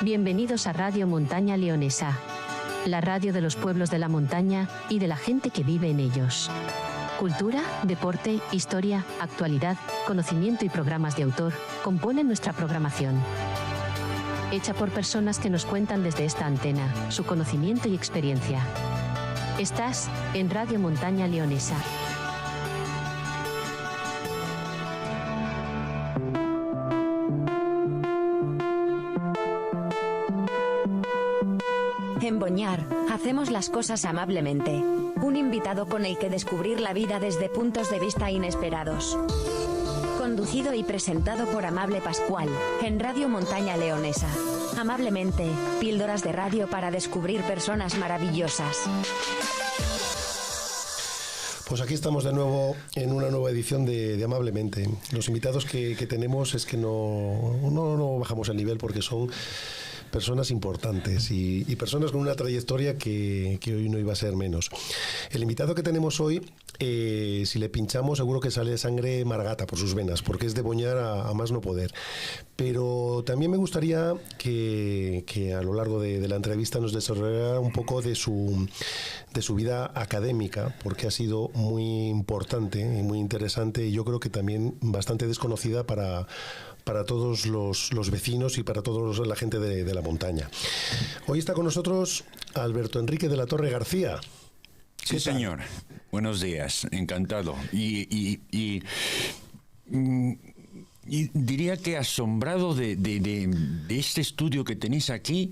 Bienvenidos a Radio Montaña Leonesa, la radio de los pueblos de la montaña y de la gente que vive en ellos. Cultura, deporte, historia, actualidad, conocimiento y programas de autor componen nuestra programación. Hecha por personas que nos cuentan desde esta antena su conocimiento y experiencia. Estás en Radio Montaña Leonesa. En Boñar, hacemos las cosas amablemente. Un invitado con el que descubrir la vida desde puntos de vista inesperados. Conducido y presentado por Amable Pascual, en Radio Montaña Leonesa. Amablemente, píldoras de radio para descubrir personas maravillosas. Pues aquí estamos de nuevo en una nueva edición de Amablemente. Los invitados que tenemos es que no bajamos el nivel porque son personas importantes y personas con una trayectoria que hoy no iba a ser menos. El invitado que tenemos hoy, si le pinchamos seguro que sale sangre margata por sus venas, porque es de Boñar a más no poder. Pero también me gustaría que a lo largo de la entrevista nos desarrollara un poco de su vida académica, porque ha sido muy importante y muy interesante, y yo creo que también bastante desconocida para todos los vecinos y para toda la gente de la montaña. Hoy está con nosotros Alberto Enrique de la Torre García. Sí, señor. Buenos días. Encantado. Y diría que asombrado de este estudio que tenéis aquí.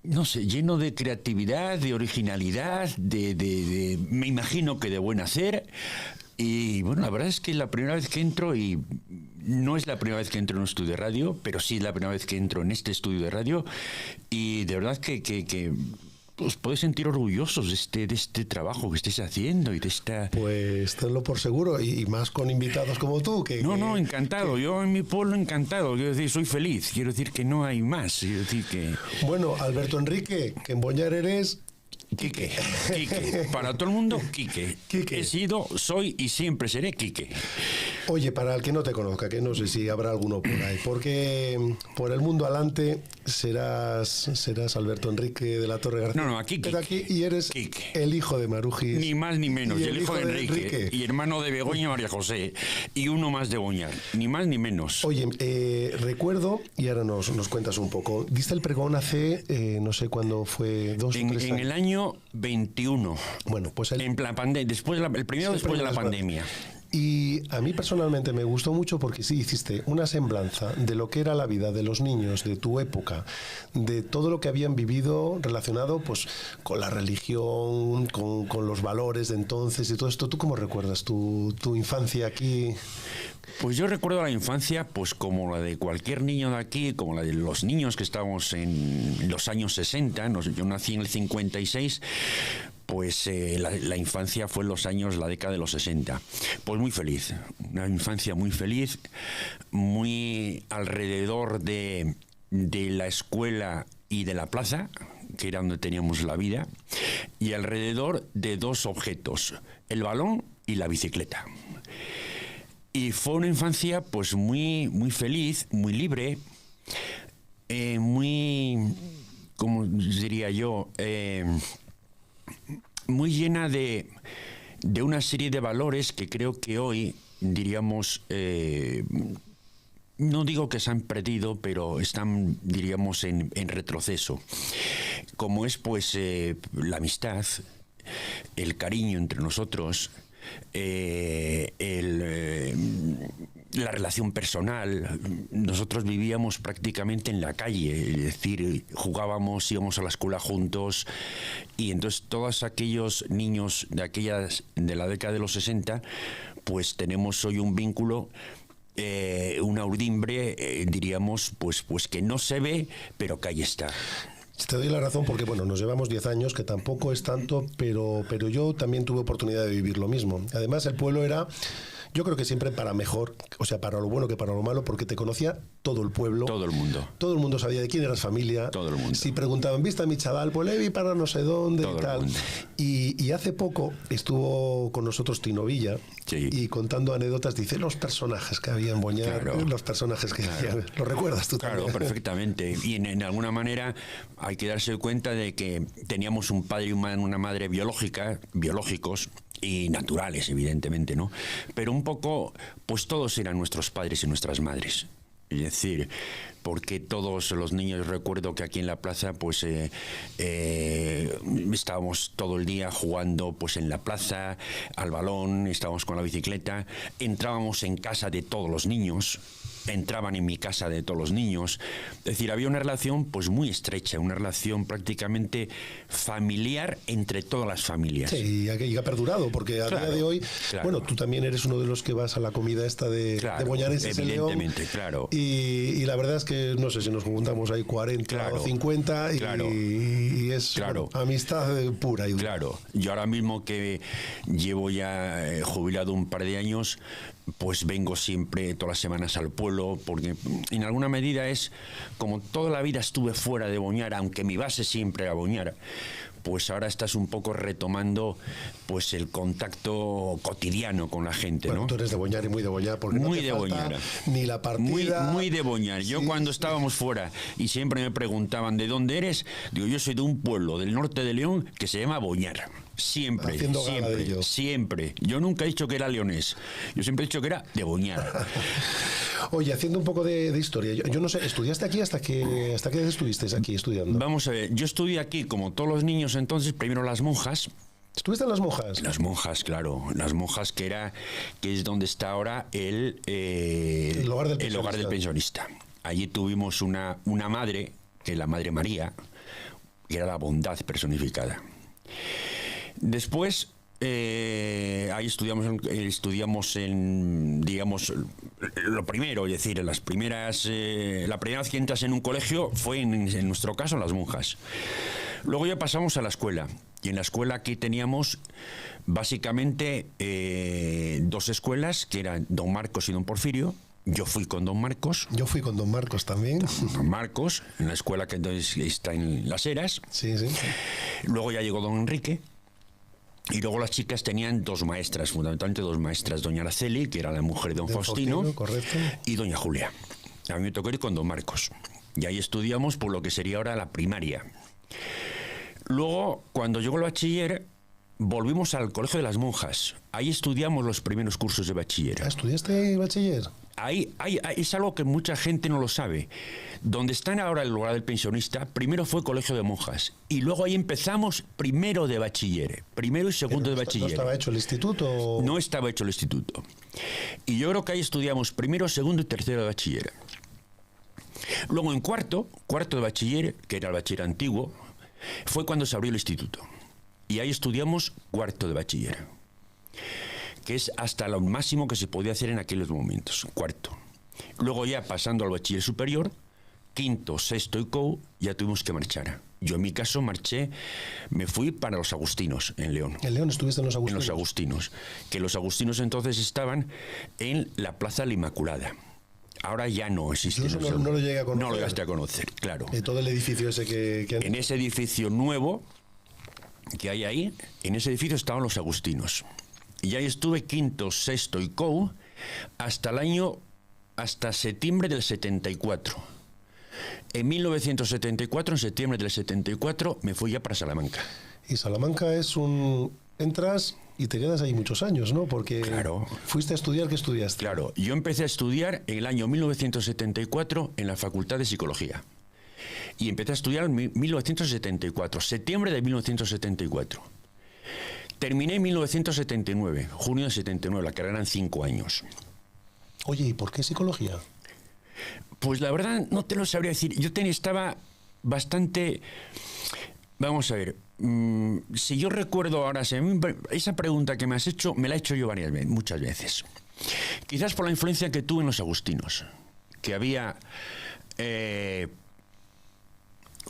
No sé, lleno de creatividad, de originalidad, me imagino que de buen hacer. Y bueno, la verdad es que es la primera vez que entro, y no es la primera vez que entro en un estudio de radio, pero sí es la primera vez que entro en este estudio de radio, y de verdad que os podéis sentir orgullosos de este trabajo que estáis haciendo y de esta... Pues tenlo por seguro, y más con invitados como tú. No, encantado. Yo en mi pueblo encantado. Quiero decir, soy feliz. Quiero decir que no hay más. Quiero decir que... Bueno, Alberto Enrique, que en Boñar eres... Quique. Para todo el mundo, Quique. He sido, soy y siempre seré Quique. Oye, para el que no te conozca, que no sé si habrá alguno por ahí, porque por el mundo alante serás Alberto Enrique de la Torre García. No, aquí Quique. Aquí, y eres Quique. El hijo de Marujis. Ni más ni menos, y el hijo de Enrique. Y hermano de Begoña y María José. Y uno más de Boñar. Ni más ni menos. Oye, recuerdo, y ahora nos cuentas un poco, diste el pregón hace, no sé cuándo fue, 2 o 3 años. En el año 21. Bueno, pues en plan pandemia, el primero después de la pandemia. Y a mí personalmente me gustó mucho porque sí hiciste una semblanza de lo que era la vida de los niños de tu época, de todo lo que habían vivido relacionado pues con la religión, con los valores de entonces y todo esto. ¿Tú cómo recuerdas tu infancia aquí? Pues yo recuerdo la infancia pues como la de cualquier niño de aquí, como la de los niños que estábamos en los años 60. Yo nací en el 56. Pues la infancia fue en la década de los 60. Pues muy feliz, una infancia muy feliz, muy alrededor de la escuela y de la plaza, que era donde teníamos la vida, y alrededor de 2 objetos, el balón y la bicicleta. Y fue una infancia pues muy, muy feliz, muy libre, muy, ¿cómo diría yo?, muy llena de una serie de valores que creo que hoy, diríamos, no digo que se han perdido, pero están, diríamos, en retroceso. Como es, pues, la amistad, el cariño entre nosotros, la relación personal. Nosotros vivíamos prácticamente en la calle, es decir, jugábamos, íbamos a la escuela juntos, y entonces todos aquellos niños de la década de los 60, pues tenemos hoy un vínculo, una urdimbre, diríamos, pues que no se ve, pero que ahí está. Te doy la razón porque, bueno, nos llevamos 10 años, que tampoco es tanto, pero yo también tuve oportunidad de vivir lo mismo. Además, el pueblo era Yo creo que siempre para mejor, o sea, para lo bueno que para lo malo, porque te conocía todo el pueblo. Todo el mundo. Todo el mundo sabía de quién eras familia. Todo el mundo. Si preguntaban, ¿viste a mi chaval? Pues le vi para no sé dónde Todo y el tal. mundo. Y hace poco estuvo con nosotros Tino Villa, Sí. y contando anécdotas, dice los personajes que había en Boñar, Claro. los personajes que había. ¿Lo recuerdas tú Claro, también? perfectamente. Y en alguna manera hay que darse cuenta de que teníamos un padre y una madre biológicos y naturales, evidentemente, ¿no? Pero un poco, pues todos eran nuestros padres y nuestras madres. Es decir, porque todos los niños, recuerdo que aquí en la plaza, pues estábamos todo el día jugando pues en la plaza, al balón, estábamos con la bicicleta, entrábamos en casa de todos los niños, entraban en mi casa de todos los niños. Es decir, había una relación pues muy estrecha, una relación prácticamente familiar entre todas las familias. Sí, y ha perdurado, porque a Claro, día de hoy, claro. bueno, tú también eres uno de los que vas a la comida esta de Claro, Boñarenses en León. evidentemente, claro. Y la verdad es que no sé si nos juntamos ahí 40 Claro, o 50 claro. y es Claro. bueno, amistad pura y dura. Claro, yo ahora mismo que llevo ya jubilado un par de años, pues vengo siempre todas las semanas al pueblo, porque en alguna medida es como toda la vida estuve fuera de Boñar, aunque mi base siempre era Boñar, pues ahora estás un poco retomando pues el contacto cotidiano con la gente, Bueno, ¿no? tú eres de Boñar y muy de Boñar, porque Muy no te de falta Boñar. ni la partida. Muy de Boñar. Yo Sí. cuando estábamos fuera y siempre me preguntaban ¿de dónde eres? Digo, yo soy de un pueblo del norte de León que se llama Boñar. Siempre, Haciendo gala de ello. siempre. Yo nunca he dicho que era leonés. Yo siempre he dicho que era de Boñar. Oye, haciendo un poco de historia, yo no sé, ¿estudiaste aquí hasta que estuviste aquí estudiando? Vamos a ver, yo estudié aquí como todos los niños entonces, primero las monjas. ¿Estuviste en Las Monjas? Las monjas, claro. Las monjas que es donde está ahora el hogar del el hogar del pensionista. Allí tuvimos una madre, que es la Madre María, que era la bondad personificada. Después, ahí estudiamos en, digamos, lo primero, es decir, la primera vez que entras en un colegio fue, en nuestro caso, Las Monjas. Luego ya pasamos a la escuela. Y en la escuela aquí teníamos básicamente dos escuelas, que eran Don Marcos y Don Porfirio. Yo fui con Don Marcos. Yo fui con Don Marcos también. Don Marcos, en la escuela que entonces está en Las Heras. Sí, sí. Luego ya llegó Don Enrique. Y luego las chicas tenían dos maestras, fundamentalmente dos maestras. Doña Araceli, que era la mujer de Don Faustino, correcto. y Doña Julia. A mí me tocó ir con Don Marcos. Y ahí estudiamos por lo que sería ahora la primaria. Luego, cuando llegó el bachiller, volvimos al Colegio de las Monjas. Ahí estudiamos los primeros cursos de bachiller. ¿Estudiaste bachiller? Ahí es algo que mucha gente no lo sabe. Donde están ahora el lugar del pensionista, primero fue Colegio de Monjas. Y luego ahí empezamos primero de bachiller. Primero y segundo de bachiller. ¿No estaba hecho el instituto? No estaba hecho el instituto. Y yo creo que ahí estudiamos primero, segundo y tercero de bachiller. Luego en cuarto de bachiller, que era el bachiller antiguo, fue cuando se abrió el instituto. Y ahí estudiamos cuarto de bachiller, que es hasta lo máximo que se podía hacer en aquellos momentos, cuarto. Luego ya pasando al bachiller superior, quinto, sexto y COU, ya tuvimos que marchar. Yo en mi caso me fui para los Agustinos, en León. ¿En León estuviste en los En Agustinos? los Agustinos, que los Agustinos entonces estaban en la Plaza de la Inmaculada. Ahora ya no existe. Incluso no lo llegué a conocer. No lo llegaste a conocer, claro. Todo el edificio ese que En ese edificio nuevo que hay ahí, en ese edificio estaban los Agustinos. Y ahí estuve quinto, sexto y COU hasta septiembre del 74. En 1974, en septiembre del 74, me fui ya para Salamanca. Y Salamanca es entras y te quedas ahí muchos años, ¿no? Porque Claro. fuiste a estudiar, ¿qué estudiaste? Claro, yo empecé a estudiar en el año 1974 en la Facultad de Psicología. Y empecé a estudiar en 1974, septiembre de 1974. Terminé en 1979, junio de 79, la carrera en 5 años. Oye, ¿y por qué psicología? Pues la verdad no te lo sabría decir. Yo estaba bastante... Vamos a ver, si yo recuerdo ahora, esa pregunta que me has hecho, me la he hecho yo muchas veces. Quizás por la influencia que tuve en los Agustinos, que había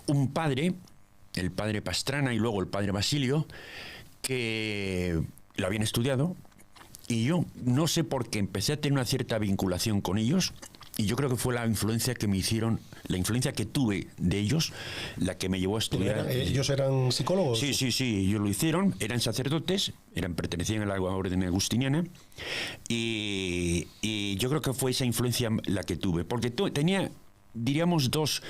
un padre, el padre Pastrana y luego el padre Basilio, que lo habían estudiado Y yo no sé por qué empecé a tener una cierta vinculación con ellos. Y yo creo que fue la influencia que me hicieron, la influencia que tuve de ellos, la que me llevó a estudiar. ¿Ellos eran psicólogos? Sí, ellos lo hicieron, eran sacerdotes, pertenecían a la orden agustiniana, y yo creo que fue esa influencia la que tuve, porque tenía, diríamos, dos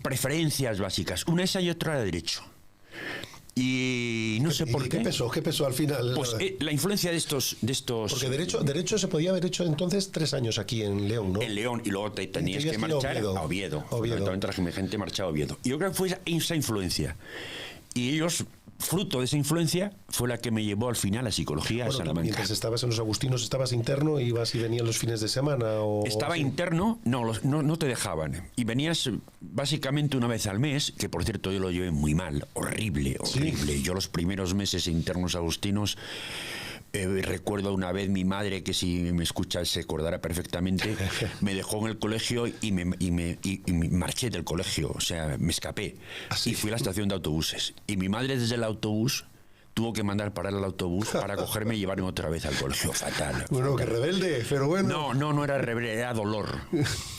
preferencias básicas. Una esa y otra era derecho. Y no sé por qué. ¿Qué pesó al final? Pues la influencia de estos... Porque derecho se podía haber hecho entonces 3 años aquí en León, ¿no? En León, y luego tenías que marchar a Oviedo. Fundamentalmente la gente marchaba a Oviedo. Y yo creo que fue esa influencia. Y ellos, fruto de esa influencia, fue la que me llevó al final a psicología, a Salamanca. Mientras estabas en los agustinos, ¿estabas interno? ¿Ibas y venías los fines de semana? Estaba interno, no te dejaban. Y venías básicamente una vez al mes, que por cierto yo lo llevé muy mal, horrible. Sí. Yo los primeros meses internos agustinos, recuerdo una vez mi madre, que si me escucha se acordará perfectamente, me dejó en el colegio y me marché del colegio, o sea, me escapé. Y fui a la estación de autobuses. Y mi madre desde el autobús tuvo que mandar parar el autobús para cogerme y llevarme otra vez al colegio. Fatal. Bueno, que rebelde, pero bueno. No era rebelde, era dolor.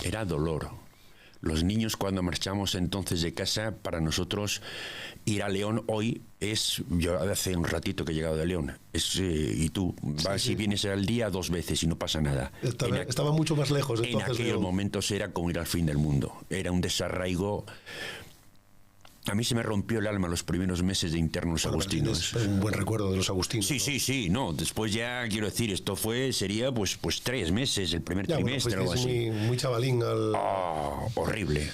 Era dolor. Los niños, cuando marchamos entonces de casa, para nosotros ir a León hoy es... Yo hace un ratito que he llegado de León. Y tú vas y vienes al día 2 veces y no pasa nada. Estaba mucho más lejos. En aquellos momentos era como ir al fin del mundo. Era un desarraigo... A mí se me rompió el alma los primeros meses de internos agustinos. Es un buen recuerdo de los agustinos. Sí, no. Después ya, quiero decir, esto sería 3 meses, el primer trimestre. Bueno, pues muy chavalín. Horrible.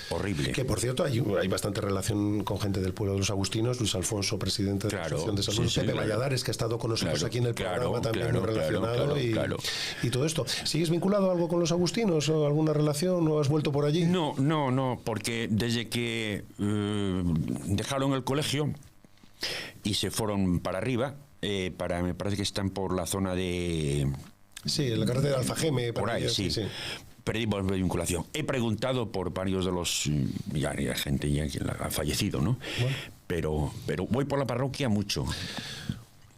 Que, por cierto, hay bastante relación con gente del pueblo de los agustinos. Luis Alfonso, presidente de la Asociación de Salud. Pepe Valladares, que ha estado con nosotros aquí en el programa también muy relacionado. Y todo esto. ¿Sigues vinculado algo con los agustinos o alguna relación o has vuelto por allí? No, porque desde que... dejaron el colegio y se fueron para arriba, me parece que están por la zona de... Sí, en la carretera de Alfageme. Por ahí, sí. Perdimos vinculación. He preguntado por varios de los... Ya gente ya que ha fallecido, ¿no? Bueno. Pero voy por la parroquia mucho.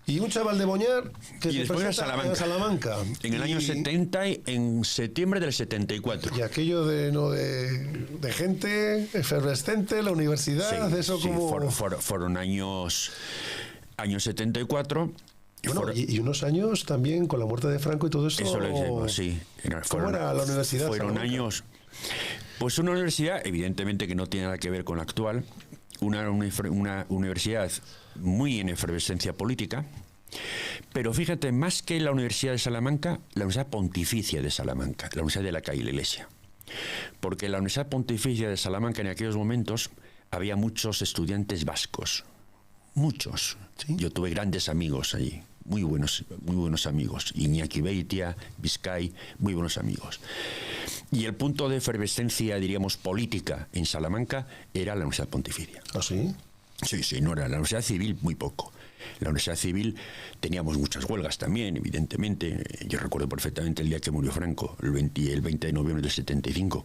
Y un chaval de Boñar que y después a Salamanca. En el año 70, en septiembre del 74. Y aquello de gente efervescente, la universidad, eso como... Fueron años 74. Bueno, y unos años también con la muerte de Franco y todo eso. Eso lo hicimos, sí. ¿Cómo era la universidad? Fueron años... Pues una universidad, evidentemente que no tiene nada que ver con la actual, una universidad muy en efervescencia política, pero fíjate, más que la Universidad de Salamanca, la Universidad Pontificia de Salamanca, la Universidad de la Calle y la Iglesia. Porque en la Universidad Pontificia de Salamanca en aquellos momentos había muchos estudiantes vascos, muchos. ¿Sí? Yo tuve grandes amigos allí, muy buenos amigos. Iñaki Beitia, Vizcay, muy buenos amigos. Y el punto de efervescencia, diríamos, política en Salamanca era la Universidad Pontificia. ¿Ah, sí? Sí, no era la Universidad Civil, muy poco. La Universidad Civil teníamos muchas huelgas también, evidentemente. Yo recuerdo perfectamente el día que murió Franco, el 20 de noviembre del 75.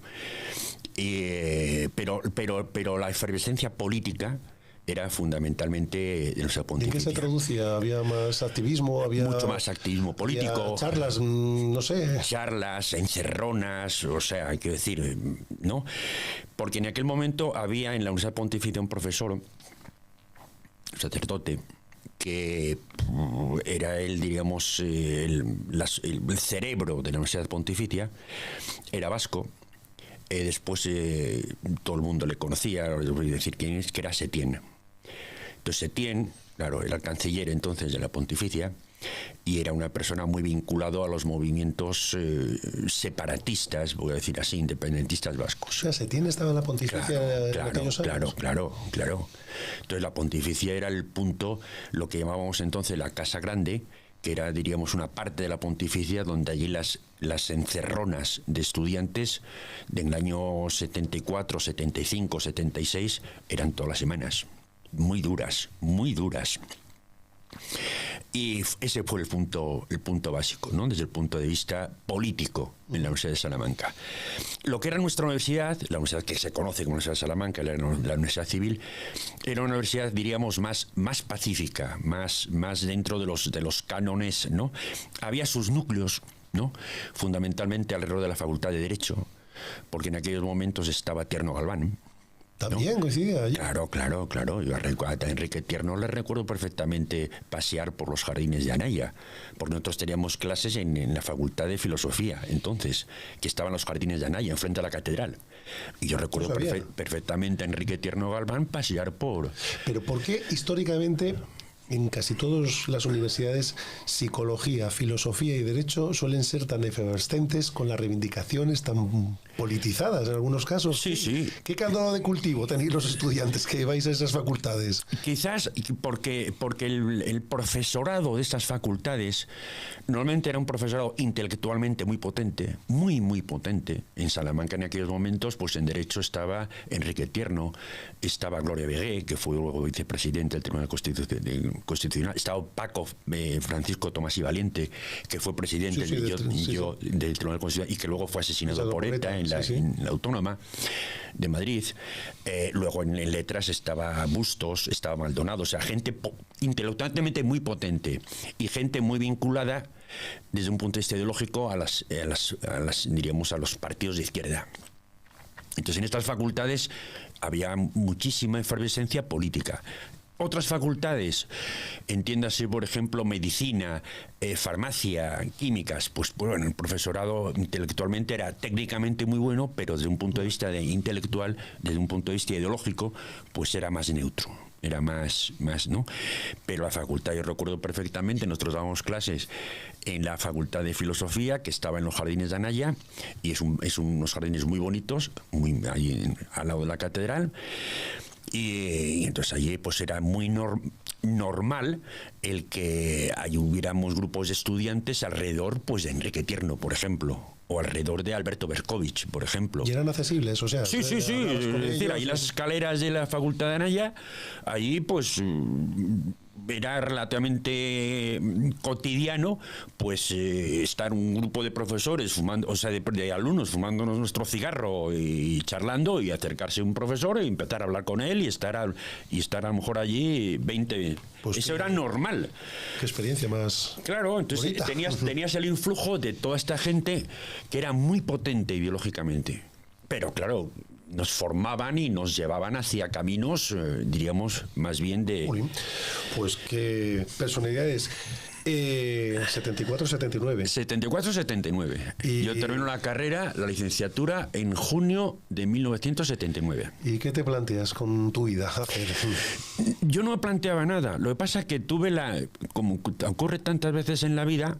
Pero la efervescencia política era fundamentalmente de la Universidad Pontificia. ¿En qué se traducía? ¿Había más activismo? Mucho más activismo político. Charlas, no sé. Charlas, encerronas, o sea, hay que decir, ¿no? Porque en aquel momento había en la Universidad Pontificia un profesor, sacerdote, que era él, diríamos, el cerebro de la Universidad Pontificia, era vasco. Después todo el mundo le conocía, voy a decir quién es, que era Setién. Entonces Setién, claro, era el canciller entonces de la Pontificia y era una persona muy vinculado a los movimientos separatistas, voy a decir así, independentistas vascos. O sea, Setién estaba en la Pontificia en aquellos años. Claro. Entonces la Pontificia era el punto, lo que llamábamos entonces la Casa Grande, que era, diríamos, una parte de la Pontificia donde allí las encerronas de estudiantes del año 74, 75, 76 eran todas las semanas. Muy duras. Y ese fue el punto básico, ¿no? Desde el punto de vista político en la Universidad de Salamanca. Lo que era nuestra universidad, la universidad que se conoce como Universidad de Salamanca, la Universidad Civil, era una universidad, diríamos, más pacífica, más dentro de los cánones, ¿no? Había sus núcleos, ¿no? Fundamentalmente alrededor de la Facultad de Derecho, porque en aquellos momentos estaba Tierno Galván. También ¿no? coincidía allí. Claro. Yo a Enrique Tierno le recuerdo perfectamente pasear por los jardines de Anaya, porque nosotros teníamos clases en la Facultad de Filosofía, entonces, que estaban los jardines de Anaya, enfrente a la catedral. Y yo recuerdo perfectamente a Enrique Tierno Galván pasear por... Pero ¿por qué históricamente en casi todas las universidades psicología, filosofía y derecho suelen ser tan efervescentes, con las reivindicaciones tan politizadas en algunos casos? Sí. ¿Qué caldo de cultivo tenéis los estudiantes que vais a esas facultades? Quizás porque el profesorado de estas facultades normalmente era un profesorado intelectualmente muy potente, muy potente. En Salamanca en aquellos momentos, pues en Derecho estaba Enrique Tierno, estaba Gloria Begué, que fue luego vicepresidente del Tribunal Constitucional, estaba Paco Francisco Tomás y Valiente, que fue presidente del Tribunal Constitucional y que luego fue asesinado por ETA en la Autónoma de Madrid. Luego en Letras estaba Bustos, estaba Maldonado, o sea, gente intelectualmente muy potente y gente muy vinculada desde un punto de vista ideológico diríamos, a los partidos de izquierda. Entonces en estas facultades había muchísima efervescencia política. Otras facultades, entiéndase, por ejemplo, medicina, farmacia, químicas, pues bueno, el profesorado intelectualmente era técnicamente muy bueno, pero desde un punto de vista intelectual, desde un punto de vista ideológico, pues era más neutro. Era más, ¿no? Pero la facultad, yo recuerdo perfectamente, nosotros dábamos clases en la Facultad de Filosofía, que estaba en los jardines de Anaya, y es unos jardines muy bonitos, ahí al lado de la catedral. Y entonces allí pues era muy normal el que ahí hubiéramos grupos de estudiantes alrededor pues de Enrique Tierno, por ejemplo, o alrededor de Alberto Berkovich, por ejemplo. ¿Y eran accesibles? O sea, sí. Es decir, ahí las escaleras de la Facultad de Anaya, allí pues era relativamente cotidiano pues estar un grupo de profesores fumando, o sea, de alumnos fumándonos nuestro cigarro y charlando, y acercarse a un profesor y empezar a hablar con él y estar a lo mejor allí 20. Pues eso era normal. Qué experiencia más. Claro, entonces tenías el influjo de toda esta gente que era muy potente ideológicamente. Pero claro, nos formaban y nos llevaban hacia caminos, diríamos, más bien de... Pues qué personalidades. 74-79. 74-79. Yo termino la carrera, la licenciatura, en junio de 1979. ¿Y qué te planteas con tu vida? Yo no me planteaba nada. Lo que pasa es que tuve como ocurre tantas veces en la vida,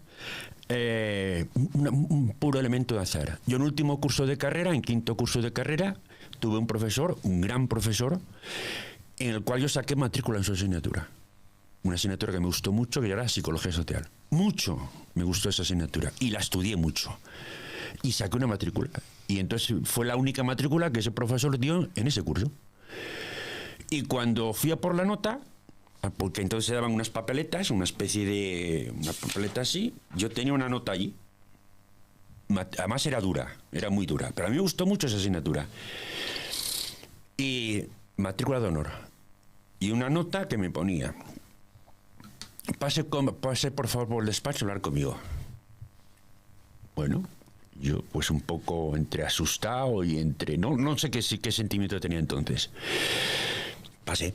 un puro elemento de azar. Yo en último curso de carrera, en quinto curso de carrera, tuve un profesor, un gran profesor, en el cual yo saqué matrícula en su asignatura. Una asignatura que me gustó mucho, que era Psicología Social. Mucho me gustó esa asignatura y la estudié mucho. Y saqué una matrícula. Y entonces fue la única matrícula que ese profesor dio en ese curso. Y cuando fui a por la nota, porque entonces se daban unas papeletas, una especie de... una papeleta así, yo tenía una nota allí. Además era dura, era muy dura, pero a mí me gustó mucho esa asignatura. Y matrícula de honor. Y una nota que me ponía: pase por favor por el despacho a hablar conmigo. Bueno, yo pues un poco entre asustado y entre... no sé qué sentimiento tenía entonces. Pasé.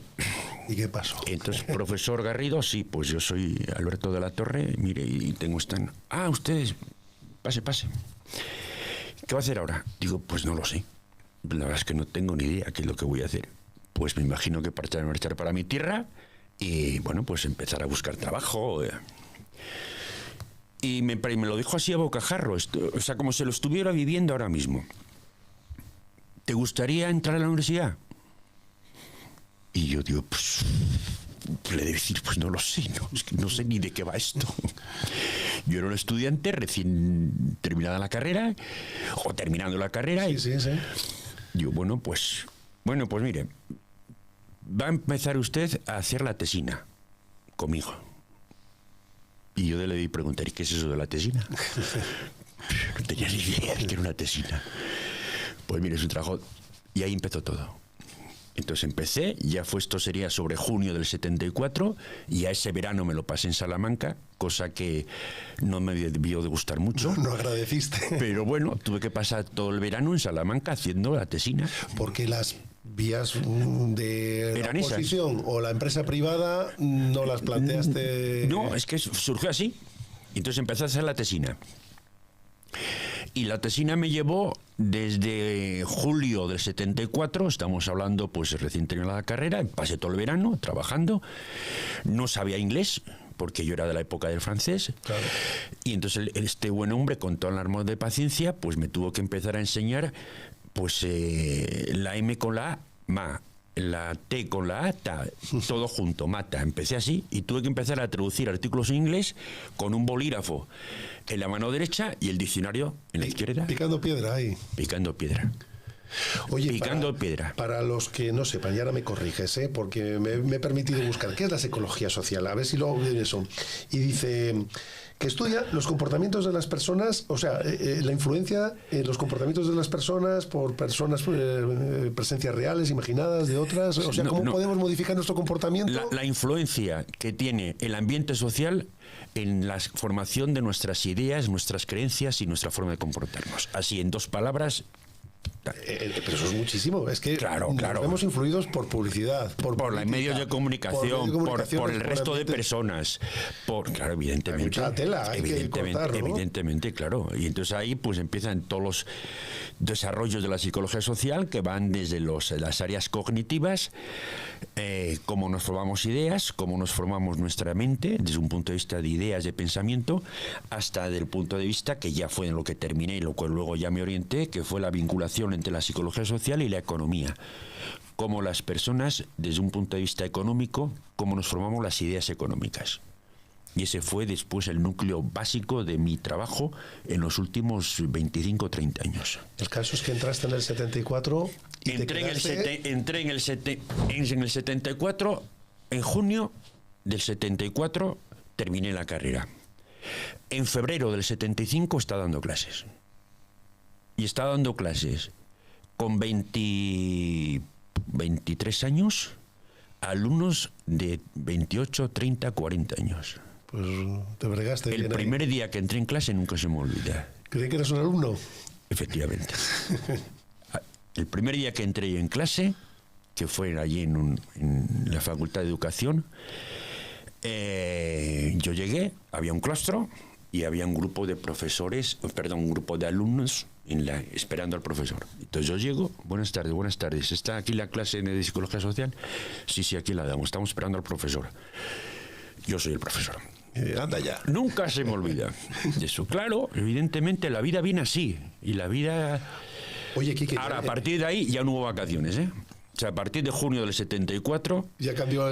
¿Y qué pasó? Entonces, profesor Garrido, sí, pues yo soy Alberto de la Torre, mire, y tengo esta... Ah, ustedes, pase. ¿Qué va a hacer ahora? Digo, pues no lo sé. La verdad es que no tengo ni idea qué es lo que voy a hacer. Pues me imagino que marchar para mi tierra y, bueno, pues empezar a buscar trabajo. Y me lo dijo así a bocajarro, o sea, como se lo estuviera viviendo ahora mismo. ¿Te gustaría entrar a la universidad? Y yo digo, pues le debo decir, pues no lo sé, es que no sé ni de qué va esto. Yo era un estudiante recién terminada la carrera, o terminando la carrera. Sí. Digo, bueno, pues mire, va a empezar usted a hacer la tesina conmigo. Y yo le pregunté, ¿qué es eso de la tesina? No tenía ni idea de que era una tesina. Pues mire, es un trabajo... Y ahí empezó todo. Entonces empecé, esto sería sobre junio del 74, y a ese verano me lo pasé en Salamanca, cosa que no me debió de gustar mucho. No agradeciste. Pero bueno, tuve que pasar todo el verano en Salamanca haciendo la tesina. Porque las vías de la oposición o la empresa privada no las planteaste... No, es que surgió así. Entonces empecé a hacer la tesina. Y la tesina me llevó desde julio del 74, estamos hablando pues recién terminada la carrera, pasé todo el verano trabajando, no sabía inglés, porque yo era de la época del francés, claro. Y entonces este buen hombre, con todo el amor de paciencia, pues me tuvo que empezar a enseñar pues la M con la A, ma, la T con la A, ta, todo junto, mata. Empecé así y tuve que empezar a traducir artículos en inglés con un bolígrafo en la mano derecha y el diccionario en la izquierda. Picando piedra ahí. Picando piedra. Oye, picando piedra. Para los que no sepan, y ahora me corriges, porque me he permitido buscar qué es la psicología social, a ver si lo ven eso. Y dice que estudia los comportamientos de las personas, o sea, la influencia en los comportamientos de las personas por personas, presencias reales, imaginadas, de otras. O sea, ¿cómo podemos modificar nuestro comportamiento? La influencia que tiene el ambiente social en la formación de nuestras ideas, nuestras creencias y nuestra forma de comportarnos. Así, en dos palabras... pero eso es muchísimo. Es que claro. nos vemos influidos por publicidad, por los medios de comunicación, por el resto de personas, claro, evidentemente. Hay mucha tela, hay que cortar, ¿no? Evidentemente, claro. Y entonces ahí pues empiezan todos los desarrollos de la psicología social, que van desde las áreas cognitivas, cómo nos formamos ideas, cómo nos formamos nuestra mente desde un punto de vista de ideas, de pensamiento, hasta del punto de vista que ya fue en lo que terminé y lo que luego ya me orienté, que fue la vinculación entre la psicología social y la economía. Cómo las personas, desde un punto de vista económico, cómo nos formamos las ideas económicas. Y ese fue después el núcleo básico de mi trabajo en los últimos 25 o 30 años. El caso es que entraste en el 74 y entré en el 74, en junio del 74 terminé la carrera. En febrero del 75 estaba dando clases. Y estaba dando clases con 23 años a alumnos de 28, 30, 40 años. Pues te bregaste bien. El primer día que entré en clase nunca se me olvida. ¿Creí que eras un alumno? Efectivamente. El primer día que entré en clase, que fue allí en la Facultad de Educación, yo llegué, había un claustro y había un grupo de profesores, un grupo de alumnos esperando al profesor. Entonces yo llego, buenas tardes, ¿está aquí la clase de psicología social? Sí, aquí la damos, estamos esperando al profesor. Yo soy el profesor. Anda ya. Nunca se me olvida de eso. Claro, evidentemente la vida viene así. Y la vida... Oye, Quique, ahora, a partir de ahí ya no hubo vacaciones, ¿eh? O sea, a partir de junio del 74... Ya cambió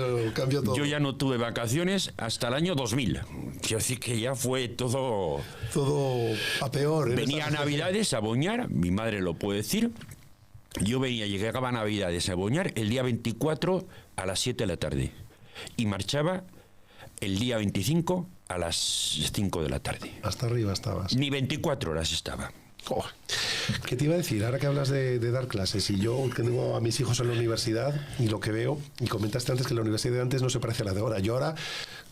todo. Yo ya no tuve vacaciones hasta el año 2000. Quiero decir que ya fue todo... Todo a peor. Venía a Navidades a Boñar, mi madre lo puede decir. Yo llegaba a Navidades a Boñar el día 24 a las 7 de la tarde. Y marchaba el día 25 a las 5 de la tarde. Hasta arriba estabas. Ni 24 horas estaba. Oh, ¿qué te iba a decir? Ahora que hablas de dar clases, y yo que tengo a mis hijos en la universidad y lo que veo, y comentaste antes que la universidad de antes no se parece a la de ahora. Yo ahora,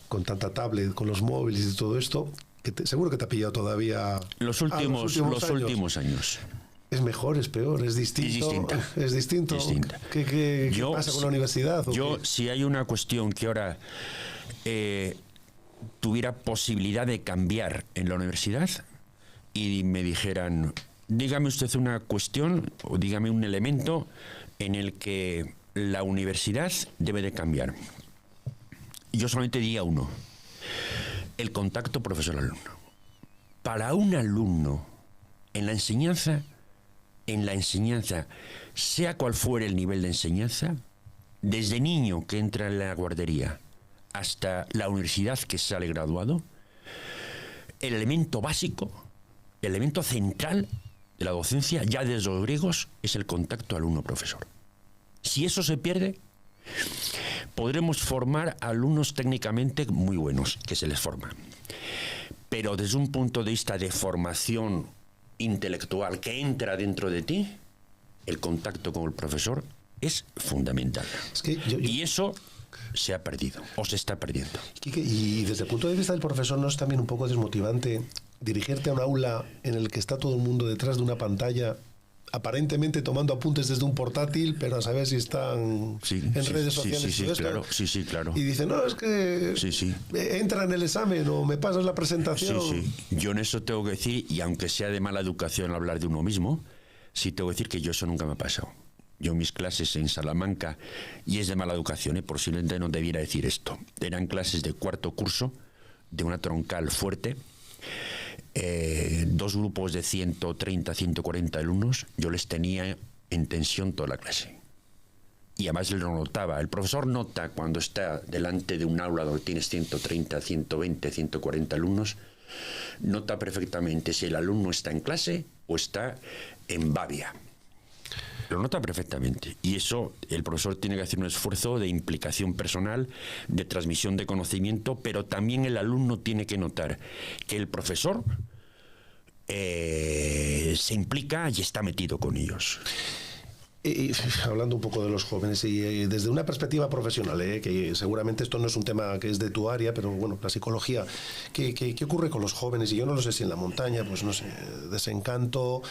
con tanta tablet, con los móviles y todo esto, seguro que te ha pillado todavía los últimos años. ¿Es mejor, es peor, es distinto? Es distinto. ¿Qué pasa con la universidad? Si hay una cuestión que ahora tuviera posibilidad de cambiar en la universidad y me dijeran, dígame usted una cuestión o dígame un elemento en el que la universidad debe de cambiar. Yo solamente diría uno: el contacto profesor-alumno. Para un alumno en la enseñanza, sea cual fuere el nivel de enseñanza, desde niño que entra en la guardería hasta la universidad que sale graduado, el elemento básico, el elemento central de la docencia, ya desde los griegos, es el contacto alumno-profesor. Si eso se pierde, podremos formar alumnos técnicamente muy buenos, que se les forma. Pero desde un punto de vista de formación intelectual que entra dentro de ti, el contacto con el profesor es fundamental. Es que y eso se ha perdido, o se está perdiendo. Quique, y desde el punto de vista del profesor, ¿no es también un poco desmotivante dirigirte a un aula en el que está todo el mundo detrás de una pantalla, aparentemente tomando apuntes desde un portátil, pero a saber si están en redes sociales y todo esto? Claro, sí, claro. Y dice, no, es que entra en el examen o me pasas la presentación. Sí. Yo en eso tengo que decir, y aunque sea de mala educación hablar de uno mismo, sí tengo que decir que yo eso nunca me ha pasado. Yo mis clases en Salamanca, y es de mala educación, posiblemente no debiera decir esto, eran clases de cuarto curso, de una troncal fuerte, 2 grupos de 130, 140 alumnos, yo les tenía en tensión toda la clase. Y además lo notaba. El profesor nota cuando está delante de un aula donde tienes 130, 120, 140 alumnos, nota perfectamente si el alumno está en clase o está en babia. Lo nota perfectamente. Y eso, el profesor tiene que hacer un esfuerzo de implicación personal, de transmisión de conocimiento, pero también el alumno tiene que notar que el profesor se implica y está metido con ellos. Hablando un poco de los jóvenes y desde una perspectiva profesional, que seguramente esto no es un tema que es de tu área, pero bueno, la psicología, ¿qué ocurre con los jóvenes? Y yo no lo sé si en la montaña, pues no sé, desencanto,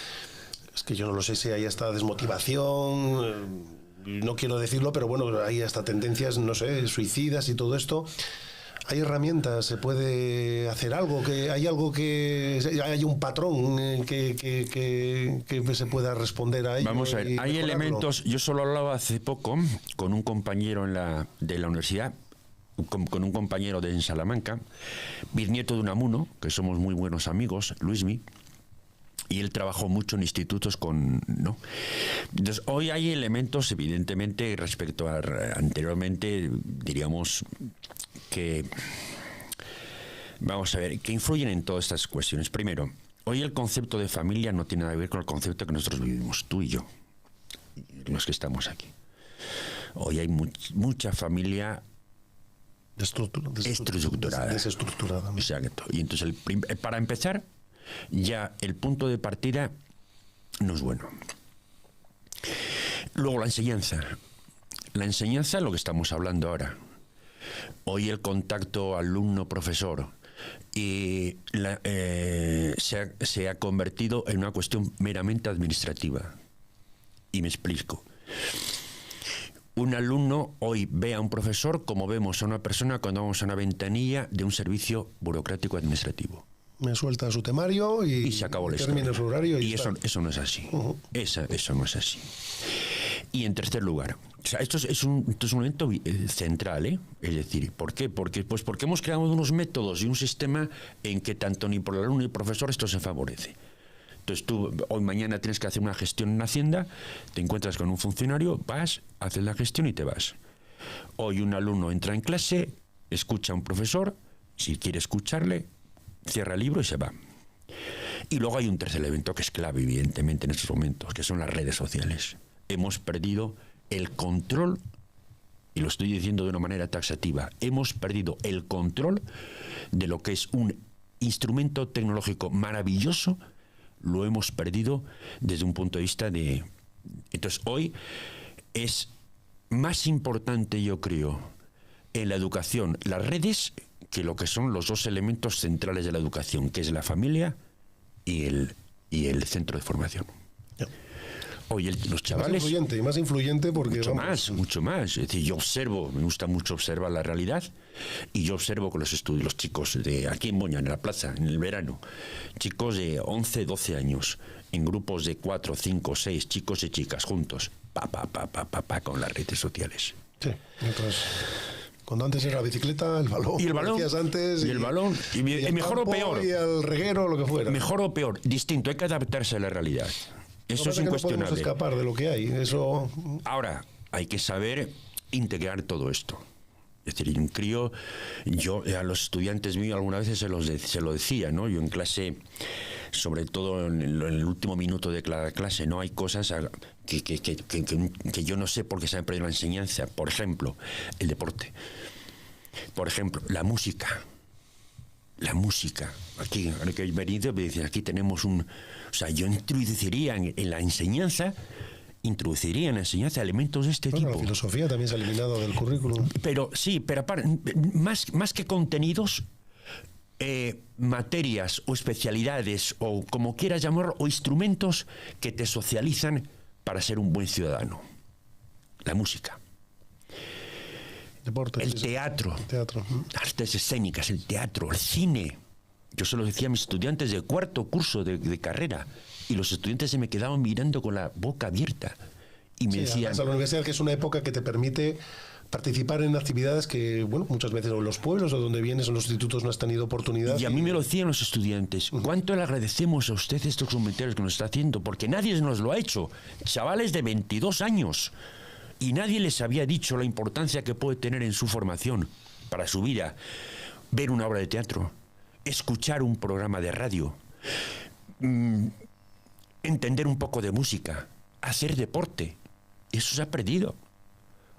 es que yo no lo sé si hay hasta desmotivación, no quiero decirlo, pero bueno, hay hasta tendencias, no sé, suicidas y todo esto. ¿Hay herramientas? ¿Se puede hacer algo? ¿Hay algo que... hay un patrón que se pueda responder a ello? Vamos a ver, hay elementos... Yo solo hablaba hace poco con un compañero de la universidad, con un compañero de Salamanca, bisnieto de Unamuno, que somos muy buenos amigos, Luismi, y él trabajó mucho en institutos ¿no? Entonces, hoy hay elementos, evidentemente, respecto a anteriormente, diríamos que, vamos a ver, que influyen en todas estas cuestiones. Primero, hoy el concepto de familia no tiene nada que ver con el concepto que nosotros vivimos, tú y yo, los que estamos aquí. Hoy hay mucha familia desestructurada. Exacto. Y entonces, para empezar, ya el punto de partida no es bueno. Luego la enseñanza, lo que estamos hablando ahora. Hoy el contacto alumno-profesor se ha convertido en una cuestión meramente administrativa. Y me explico. Un alumno hoy ve a un profesor como vemos a una persona cuando vamos a una ventanilla de un servicio burocrático administrativo. Me suelta su temario y se acabó la termina su horario. Y eso no es así. Eso no es así. Y en tercer lugar, o sea, esto es un elemento central, es decir, ¿por qué? Porque hemos creado unos métodos y un sistema en que tanto ni por el alumno ni por el profesor esto se favorece. Entonces tú mañana tienes que hacer una gestión en Hacienda, te encuentras con un funcionario, vas, haces la gestión y te vas. Hoy un alumno entra en clase, escucha a un profesor, si quiere escucharle, cierra el libro y se va. Y luego hay un tercer elemento que es clave, evidentemente, en estos momentos, que son las redes sociales. Hemos perdido el control, y lo estoy diciendo de una manera taxativa, hemos perdido el control de lo que es un instrumento tecnológico maravilloso, lo hemos perdido desde un punto de vista de... Entonces, hoy es más importante, yo creo, en la educación, las redes, que lo que son los dos elementos centrales de la educación, que es la familia y el centro de formación. Yeah. Hoy los chavales... Más influyente porque... Mucho más. Es decir, yo observo, me gusta mucho observar la realidad, y yo observo con los chicos de aquí en Boña, en la plaza, en el verano, chicos de 11, 12 años, en grupos de 4, 5, 6, chicos y chicas juntos, con las redes sociales. Sí, entonces... Cuando antes era la bicicleta, el balón. Y el balón. Antes, y el balón. Y mejor o peor. Y el reguero, lo que fuera. Mejor o peor. Distinto. Hay que adaptarse a la realidad. Eso es incuestionable. No podemos escapar de lo que hay. Eso... Ahora, hay que saber integrar todo esto. Es decir, un crío, yo a los estudiantes míos algunas veces se lo decía, ¿no? Yo en clase, sobre todo en el último minuto de la clase, no hay cosas que yo no sé por qué se han perdido la enseñanza. Por ejemplo, el deporte. Por ejemplo, la música. la música. Aquí, ahora que he venido, me dicen, aquí tenemos un... O sea, yo introduciría en la enseñanza elementos de este tipo. La filosofía también se ha eliminado del currículum. Pero sí, pero más que contenidos, materias o especialidades, o como quieras llamarlo, o instrumentos que te socializan para ser un buen ciudadano. La música. Deportes, el teatro. Teatro. Artes escénicas, el teatro, el cine. Yo se lo decía a mis estudiantes de cuarto curso de carrera, y los estudiantes se me quedaban mirando con la boca abierta y me decían... La universidad, que es una época que te permite participar en actividades que, bueno, muchas veces en los pueblos o donde vienes, en los institutos no has tenido oportunidad. Y a mí me lo decían los estudiantes, ¿cuánto le agradecemos a usted estos comentarios que nos está haciendo? Porque nadie nos lo ha hecho. Chavales de 22 años. Y nadie les había dicho la importancia que puede tener en su formación, para su vida, ver una obra de teatro, escuchar un programa de radio, entender un poco de música, hacer deporte. Eso se ha perdido.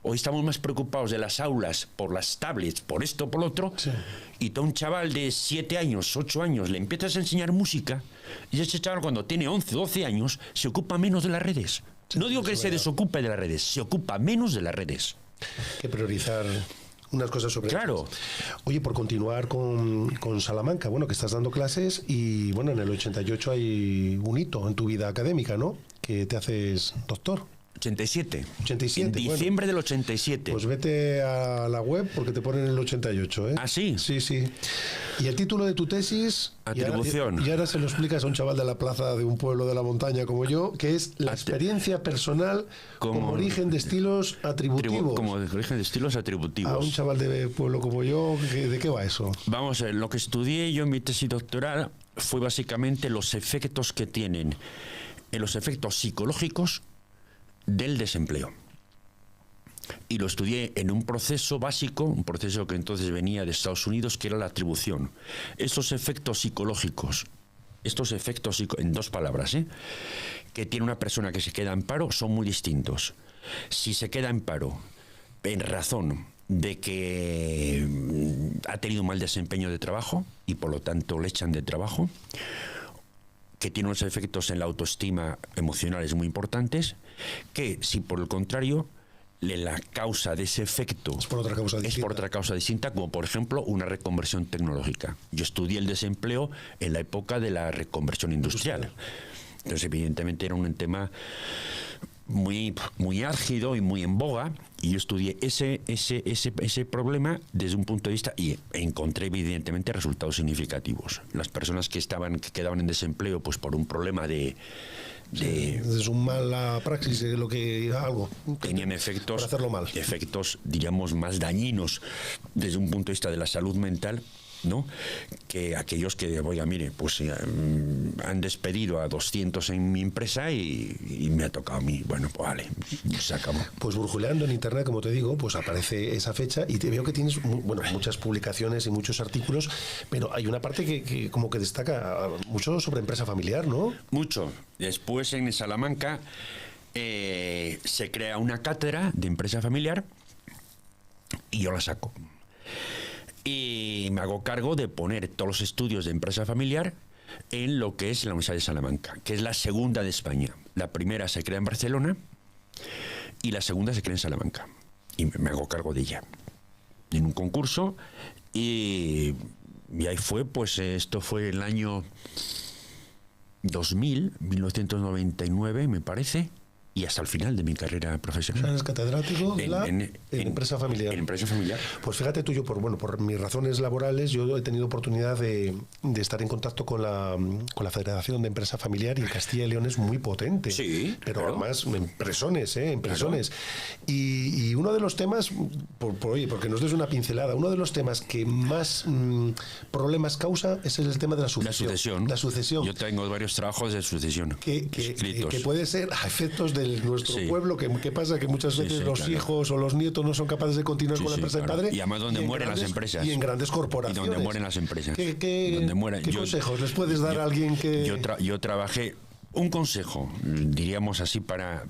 Hoy estamos más preocupados de las aulas, por las tablets, por esto, por lo otro, sí. Y tú a un chaval de 7 años, 8 años, le empiezas a enseñar música, y ese chaval cuando tiene 11, 12 años, se ocupa menos de las redes. No digo que se desocupe de las redes, se ocupa menos de las redes. Hay que priorizar unas cosas sobre claro. Otras. Oye, por continuar con Salamanca, bueno, que estás dando clases y, bueno, en el 88 hay un hito en tu vida académica, ¿no? Que te haces doctor. 87. En diciembre bueno, del 87. Pues vete a la web porque te ponen el 88, ¿eh? ¿Ah, sí? Sí, sí. Y el título de tu tesis... Atribución. Y ahora se lo explicas a un chaval de la plaza de un pueblo de la montaña como yo, que es la experiencia personal como origen de estilos atributivos. Como origen de estilos atributivos. A un chaval de pueblo como yo, ¿de qué va eso? Vamos a ver, lo que estudié yo en mi tesis doctoral fue básicamente los efectos que tienen, los efectos psicológicos del desempleo. Y lo estudié en un proceso básico, un proceso que entonces venía de Estados Unidos, que era la atribución. Estos efectos psicológicos, en 2 palabras, que tiene una persona que se queda en paro, son muy distintos. Si se queda en paro en razón de que ha tenido un mal desempeño de trabajo y por lo tanto le echan de trabajo, que tiene unos efectos en la autoestima emocionales muy importantes, que si por el contrario la causa de ese efecto es por otra causa distinta, como por ejemplo una reconversión tecnológica. Yo estudié el desempleo en la época de la reconversión industrial. Entonces evidentemente era un tema muy, muy álgido y muy en boga, y yo estudié ese problema desde un punto de vista y encontré evidentemente resultados significativos. Las personas que quedaban en desempleo pues por un problema de es un mala praxis, lo que algo tenían efectos para hacerlo mal. Efectos, diríamos, más dañinos desde un punto de vista de la salud mental, ¿no? Que aquellos que, oiga, mire, pues han despedido a 200 en mi empresa y me ha tocado a mí. Bueno, pues vale, se acabó. Pues burjuleando en internet, como te digo, pues aparece esa fecha y te veo que tienes, bueno, muchas publicaciones y muchos artículos, pero hay una parte que como que destaca mucho sobre empresa familiar, ¿no? Mucho. Después en Salamanca se crea una cátedra de empresa familiar y yo la saco. Y me hago cargo de poner todos los estudios de empresa familiar en lo que es la Universidad de Salamanca, que es la segunda de España. La primera se crea en Barcelona y la segunda se crea en Salamanca. Y me hago cargo de ella. En un concurso y ahí fue, pues esto fue el año 1999, me parece. Y hasta el final de mi carrera profesional. ¿Eres catedrático en empresa familiar? En empresa familiar. Pues fíjate tú, yo por mis razones laborales, yo he tenido oportunidad de estar en contacto con la Federación de Empresa Familiar, y en Castilla y León es muy potente. Sí, pero claro. Además, empresones. Claro. Y uno de los temas, oye, porque nos des una pincelada, uno de los temas que más problemas causa es el tema de la sucesión. La sucesión. Yo tengo varios trabajos de sucesión. Que puede ser a efectos de nuestro pueblo, que pasa que muchas veces los hijos o los nietos no son capaces de continuar con la empresa del padre. Y además donde mueren las empresas. Y en grandes corporaciones. Y donde mueren las empresas. ¿Qué consejos les puedes dar a alguien que...? Yo trabajé... Un consejo, diríamos así, para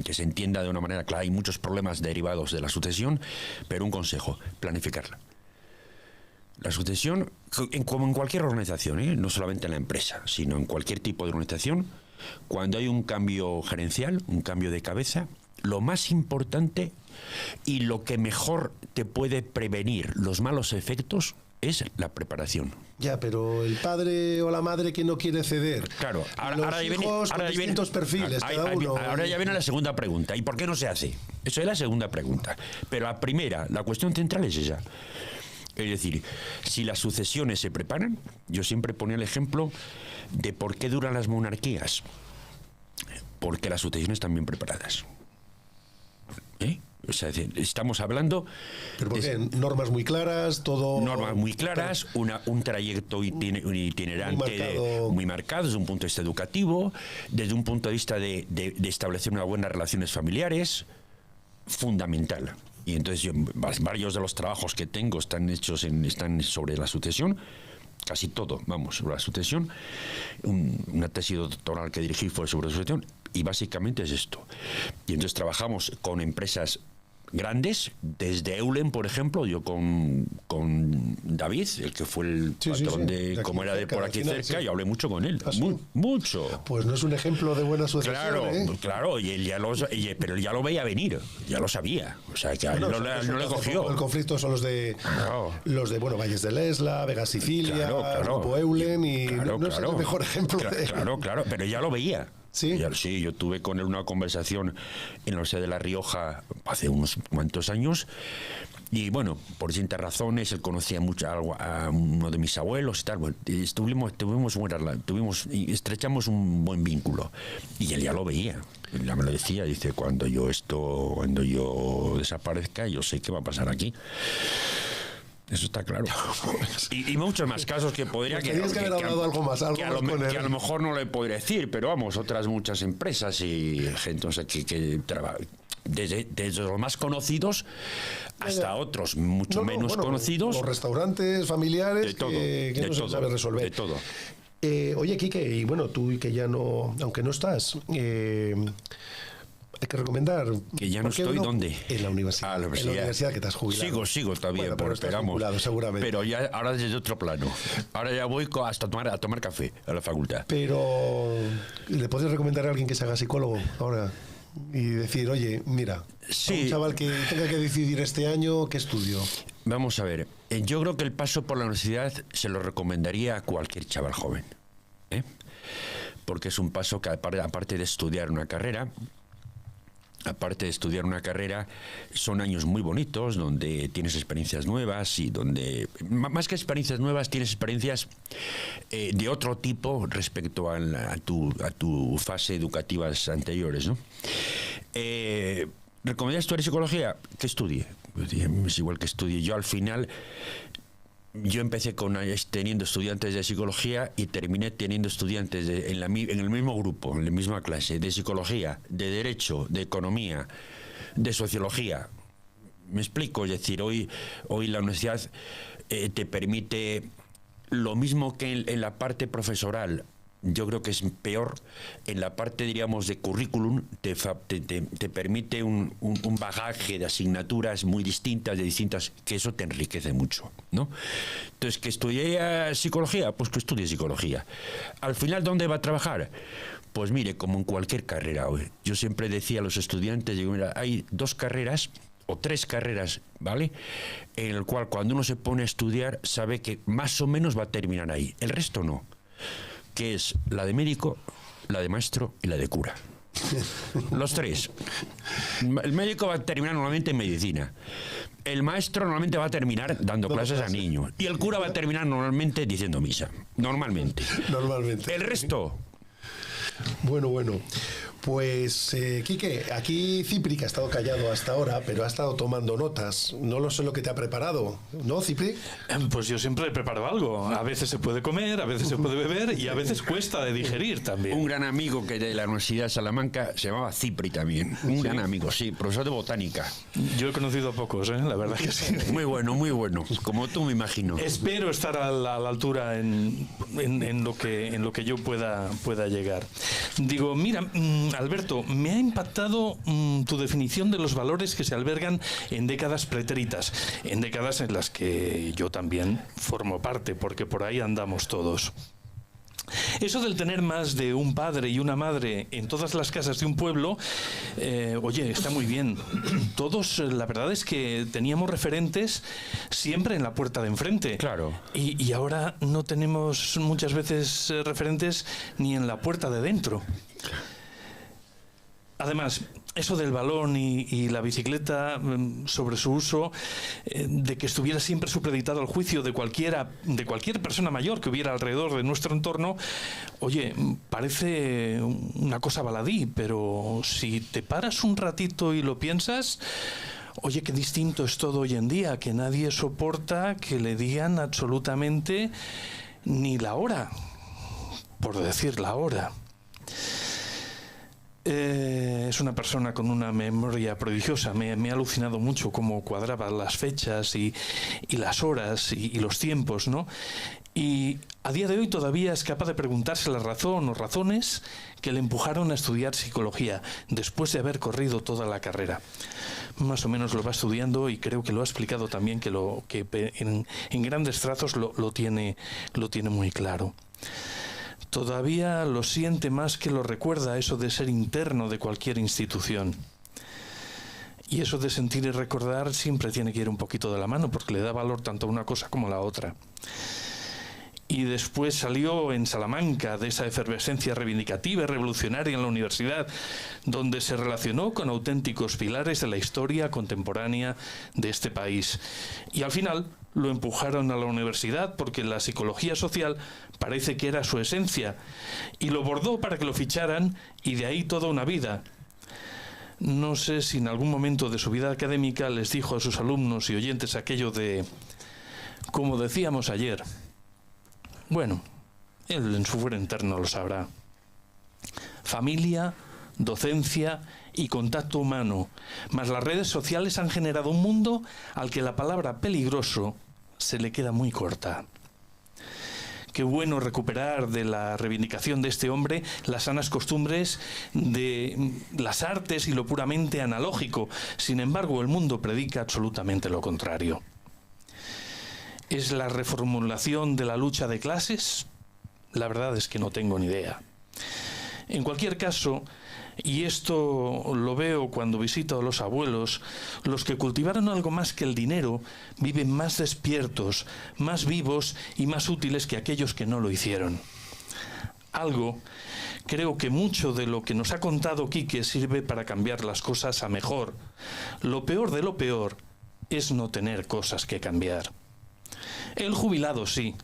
que se entienda de una manera clara. Hay muchos problemas derivados de la sucesión, pero un consejo: planificarla. La sucesión, como en cualquier organización, no solamente en la empresa, sino en cualquier tipo de organización, cuando hay un cambio gerencial, un cambio de cabeza, lo más importante y lo que mejor te puede prevenir los malos efectos es la preparación. Ya, pero el padre o la madre que no quiere ceder. Claro, ahora hijos con distintos perfiles, cada uno. Ahora ya viene la segunda pregunta. ¿Y por qué no se hace? Esa es la segunda pregunta. Pero la primera, la cuestión central es esa. Es decir, si las sucesiones se preparan, yo siempre ponía el ejemplo de por qué duran las monarquías. Porque las sucesiones están bien preparadas. O sea, estamos hablando... ¿Pero por qué? Normas muy claras, todo... Normas muy claras, un trayecto itinerante muy marcado desde un punto de vista educativo, desde un punto de vista de establecer unas buenas relaciones familiares, fundamental. Y entonces varios de los trabajos que tengo están sobre la sucesión, casi todo, vamos, sobre la sucesión. Una tesis doctoral que dirigí fue sobre la sucesión, y básicamente es esto. Y entonces trabajamos con empresas grandes, desde Eulen, por ejemplo, yo con David, el que fue el patrón de como era de por aquí cerca, yo hablé mucho con él, mucho. Pues no es un ejemplo de buena sucesión. Claro, y él pero él ya lo veía venir, ya lo sabía, o sea que no le cogió. El conflicto son los de Valles de Lesla, Vega Sicilia, Grupo Eulen, y no es el mejor ejemplo. Claro, pero ya lo veía. ¿Sí? Yo tuve con él una conversación en la Universidad de La Rioja hace unos cuantos años, y bueno, por distintas razones, él conocía mucho a uno de mis abuelos y tal. Bueno, estrechamos un buen vínculo, y él ya lo veía. Él ya me lo decía, dice, cuando yo desaparezca, yo sé qué va a pasar aquí. Eso está claro. Y muchos más casos que podría... que haber hablado algo más que a lo mejor no le podría decir, pero vamos, otras muchas empresas y gente, o sea, que trabaja... Desde los más conocidos hasta otros mucho menos conocidos. Los restaurantes familiares, de todo, que no se sabe resolver. De todo. Oye, Quique, y bueno, tú que ya no... Aunque no estás... hay que recomendar... Que ya no estoy, ¿dónde? En la universidad. En la universidad que te has jubilado. Sigo todavía, bueno, pero estás jubilado, seguramente. Pero ya ahora desde otro plano. Ahora ya voy hasta a tomar café a la facultad. Pero, ¿le puedes recomendar a alguien que se haga psicólogo ahora? Y decir, oye, mira, a un chaval que tenga que decidir este año, ¿qué estudio? Vamos a ver, yo creo que el paso por la universidad se lo recomendaría a cualquier chaval joven. Porque es un paso que, aparte de estudiar una carrera, son años muy bonitos donde tienes experiencias nuevas y donde, más que experiencias nuevas, tienes experiencias de otro tipo respecto a tu fase educativas anteriores, ¿no? ¿Recomendarías estudiar psicología? Que estudie. Es igual que estudie. Yo al final... Yo empecé teniendo estudiantes de psicología y terminé teniendo estudiantes en el mismo grupo, en la misma clase, de psicología, de derecho, de economía, de sociología. ¿Me explico? Es decir, hoy la universidad te permite lo mismo que en la parte profesoral. Yo creo que es peor en la parte, diríamos, de currículum, te permite un bagaje de asignaturas muy distintas, que eso te enriquece mucho, ¿no? Entonces, que estudie psicología, pues que estudie psicología. Al final, ¿dónde va a trabajar? Pues mire, como en cualquier carrera hoy. Yo siempre decía a los estudiantes, digo, mira, hay 2 carreras o 3 carreras, ¿vale? En el cual cuando uno se pone a estudiar sabe que más o menos va a terminar ahí. El resto no. Que es la de médico, la de maestro y la de cura. Los 3. El médico va a terminar normalmente en medicina. El maestro normalmente va a terminar dando clases a niños. Y el cura va a terminar normalmente diciendo misa. Normalmente. El resto... Bueno. Pues, Quique, aquí Cipri, que ha estado callado hasta ahora, pero ha estado tomando notas. No lo sé lo que te ha preparado, ¿no, Cipri? Pues yo siempre he preparado algo. A veces se puede comer, a veces se puede beber y a veces cuesta de digerir también. Un gran amigo que de la Universidad de Salamanca se llamaba Cipri también. Un gran amigo, sí, profesor de botánica. Yo he conocido a pocos, la verdad que sí. Muy bueno, como tú me imagino. Espero estar a la altura en lo que yo pueda llegar. Digo, mira, Alberto, me ha impactado tu definición de los valores que se albergan en décadas pretéritas, en décadas en las que yo también formo parte, porque por ahí andamos todos. Eso del tener más de un padre y una madre en todas las casas de un pueblo, oye, está muy bien. Todos, la verdad es que teníamos referentes siempre en la puerta de enfrente. Claro. Y ahora no tenemos muchas veces referentes ni en la puerta de dentro. Además, eso del balón y la bicicleta, sobre su uso, de que estuviera siempre supeditado al juicio de cualquier persona mayor que hubiera alrededor de nuestro entorno, oye, parece una cosa baladí, pero si te paras un ratito y lo piensas, oye, qué distinto es todo hoy en día, que nadie soporta que le digan absolutamente ni la hora, por decir la hora. Es una persona con una memoria prodigiosa. Me ha alucinado mucho cómo cuadraba las fechas y las horas y los tiempos, ¿no? Y a día de hoy todavía es capaz de preguntarse la razón o razones que le empujaron a estudiar psicología después de haber corrido toda la carrera. Más o menos lo va estudiando y creo que lo ha explicado también, que en grandes trazos lo tiene muy claro. Todavía lo siente más que lo recuerda, eso de ser interno de cualquier institución. Y eso de sentir y recordar siempre tiene que ir un poquito de la mano, porque le da valor tanto a una cosa como a la otra. Y después salió en Salamanca de esa efervescencia reivindicativa y revolucionaria en la universidad, donde se relacionó con auténticos pilares de la historia contemporánea de este país. Y al final lo empujaron a la universidad porque la psicología social parece que era su esencia, y lo bordó para que lo ficharan, y de ahí toda una vida. No sé si en algún momento de su vida académica les dijo a sus alumnos y oyentes aquello de, como decíamos ayer. Bueno, él en su fuero interno lo sabrá. Familia, docencia y contacto humano, más las redes sociales han generado un mundo al que la palabra peligroso se le queda muy corta. Qué bueno recuperar de la reivindicación de este hombre las sanas costumbres de las artes y lo puramente analógico. Sin embargo, el mundo predica absolutamente lo contrario. ¿Es la reformulación de la lucha de clases? La verdad es que no tengo ni idea. En cualquier caso, y esto lo veo cuando visito a los abuelos, los que cultivaron algo más que el dinero viven más despiertos, más vivos y más útiles que aquellos que no lo hicieron. Creo que mucho de lo que nos ha contado Quique sirve para cambiar las cosas a mejor. Lo peor de lo peor es no tener cosas que cambiar. El jubilado sí,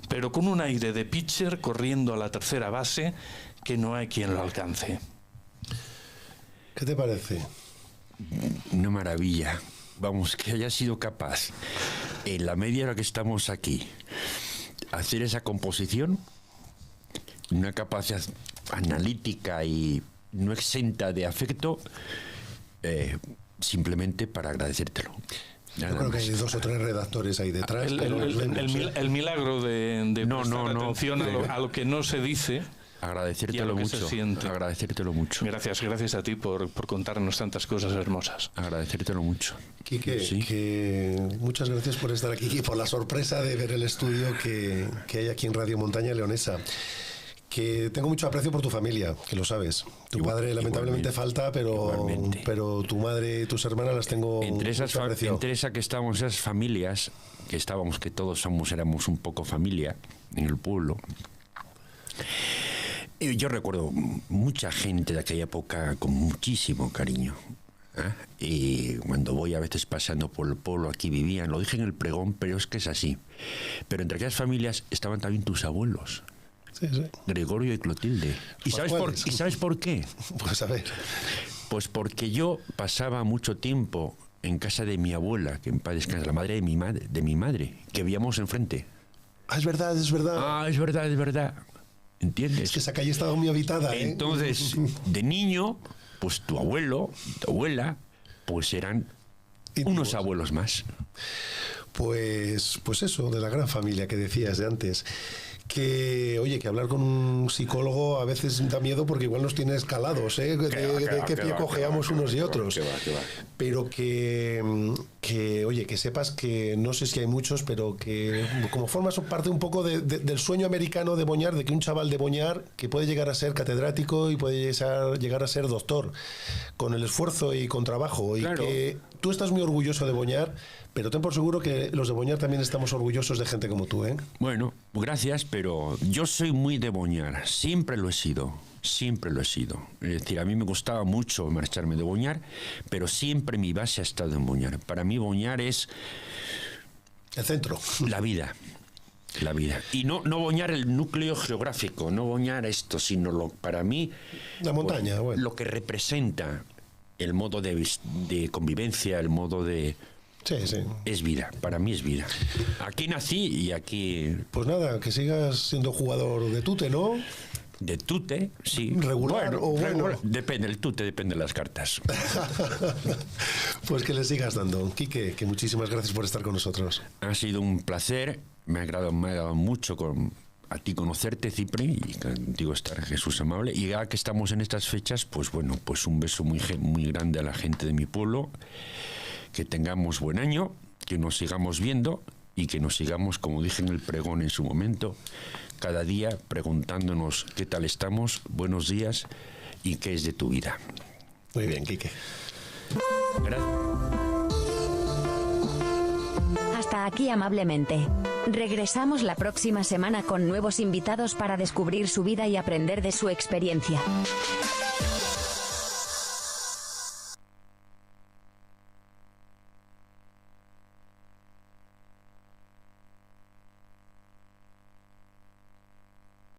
pero con un aire de pitcher corriendo a la tercera base que no hay quien lo alcance. ¿Qué te parece? Una maravilla. Vamos, que haya sido capaz, en la media hora que estamos aquí, hacer esa composición, una capacidad analítica y no exenta de afecto, simplemente para agradecértelo. Yo creo que hay 2 o 3 redactores ahí detrás. El milagro de prestar atención a lo que no se dice. Agradecértelo mucho. Agradecértelo mucho. Gracias a ti por contarnos tantas cosas hermosas. Agradecértelo mucho. Quique, ¿sí? Muchas gracias por estar aquí y por la sorpresa de ver el estudio que hay aquí en Radio Montaña Leonesa. Que tengo mucho aprecio por tu familia, que lo sabes. Tu padre lamentablemente falta, pero tu madre y tus hermanas las tengo entre mucho aprecio. Entre esa que estábamos, esas familias, que todos éramos un poco familia en el pueblo. Yo recuerdo mucha gente de aquella época con muchísimo cariño. Y cuando voy a veces pasando por el pueblo, aquí vivían, lo dije en el pregón, pero es que es así. Pero entre aquellas familias estaban también tus abuelos. Sí, sí. Gregorio y Clotilde. ¿Y sabes por qué? Pues a ver. Pues porque yo pasaba mucho tiempo en casa de mi abuela, que en paz descanse, la madre de mi madre, que vivíamos enfrente. Es verdad. Es verdad. ¿Entiendes? Es que esa calle estaba muy habitada. Entonces, de niño, pues tu abuelo, tu abuela, pues eran unos abuelos más. Pues eso, de la gran familia que decías de antes. que, oye, que hablar con un psicólogo a veces da miedo porque igual nos tiene escalados, ¿eh? De qué pie cojeamos unos y otros. Que va. Pero que, oye, que sepas que no sé si hay muchos, pero que como formas parte un poco del sueño americano de Boñar, de que un chaval de Boñar que puede llegar a ser catedrático y puede llegar a ser doctor, con el esfuerzo y con trabajo, y claro, que tú estás muy orgulloso de Boñar, pero ten por seguro que los de Boñar también estamos orgullosos de gente como tú, ¿eh? Bueno, gracias, pero yo soy muy de Boñar, siempre lo he sido. Siempre lo he sido. Es decir, a mí me gustaba mucho marcharme de Boñar, pero siempre mi base ha estado en Boñar. Para mí Boñar es el centro. La vida. La vida. Y no Boñar el núcleo geográfico, no Boñar esto, sino para mí la montaña, pues, bueno, lo que representa el modo de convivencia, el modo de... Sí. Es vida, para mí es vida. Aquí nací y aquí... Pues nada, que sigas siendo jugador de tute, ¿no? De tute, sí. ¿Regular o bueno? Regular. Depende, el tute depende de las cartas. Pues que le sigas dando. Quique, que muchísimas gracias por estar con nosotros. Ha sido un placer, me ha agradado mucho a ti conocerte, Cipri, y contigo estar, Jesús Amable. Y ya que estamos en estas fechas, pues bueno, pues un beso muy grande a la gente de mi pueblo, que tengamos buen año, que nos sigamos viendo y que nos sigamos, como dije en el pregón en su momento, cada día preguntándonos qué tal estamos, buenos días y qué es de tu vida. Muy bien, Quique. Gracias. Hasta aquí Amablemente. Regresamos la próxima semana con nuevos invitados para descubrir su vida y aprender de su experiencia.